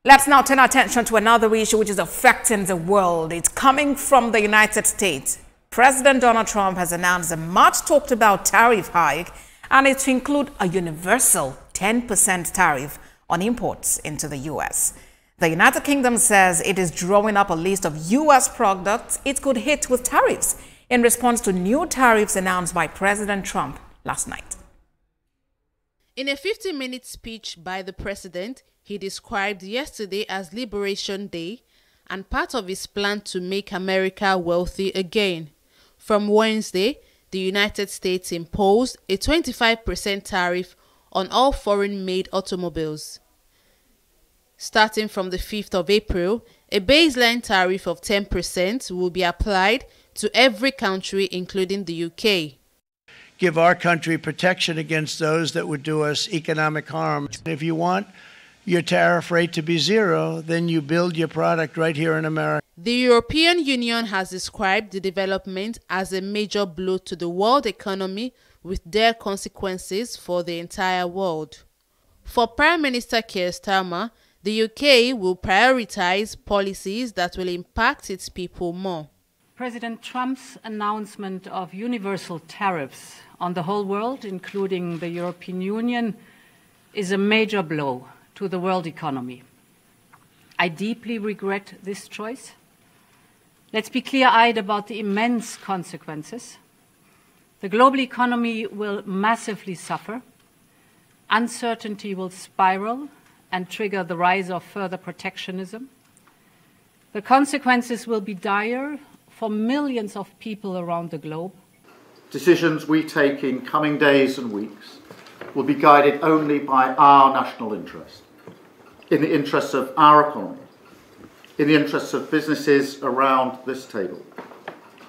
Let's now turn our attention to another issue which is affecting the world. It's coming from the United States. President Donald Trump has announced a much talked about tariff hike, and it to include a universal 10% tariff on imports into the U.S. The United Kingdom says it is drawing up a list of U.S. products it could hit with tariffs in response to new tariffs announced by President Trump last night. In a 50-minute speech by the president, he described yesterday as Liberation Day and part of his plan to make America wealthy again. From Wednesday, the United States imposed a 25% tariff on all foreign-made automobiles. Starting from the 5th of April, a baseline tariff of 10% will be applied to every country, including the UK. Give our country protection against those that would do us economic harm. If you want your tariff rate to be zero, then you build your product right here in America. The European Union has described the development as a major blow to the world economy with dire consequences for the entire world. For Prime Minister Keir Starmer, the UK will prioritize policies that will impact its people more. President Trump's announcement of universal tariffs on the whole world, including the European Union, is a major blow to the world economy. I deeply regret this choice. Let's be clear-eyed about the immense consequences. The global economy will massively suffer. Uncertainty will spiral and trigger the rise of further protectionism. The consequences will be dire for millions of people around the globe. Decisions we take in coming days and weeks will be guided only by our national interest, in the interests of our economy, in the interests of businesses around this table,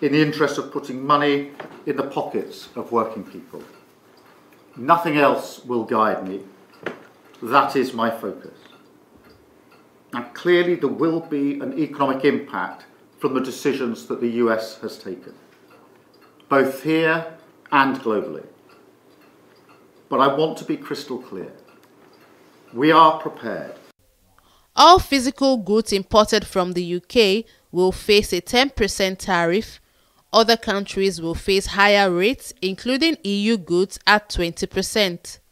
in the interest of putting money in the pockets of working people. Nothing else will guide me. That is my focus. And clearly there will be an economic impact from the decisions that the US has taken, both here and globally. But I want to be crystal clear. We are prepared. All physical goods imported from the UK will face a 10% tariff. Other countries will face higher rates, including EU goods at 20%.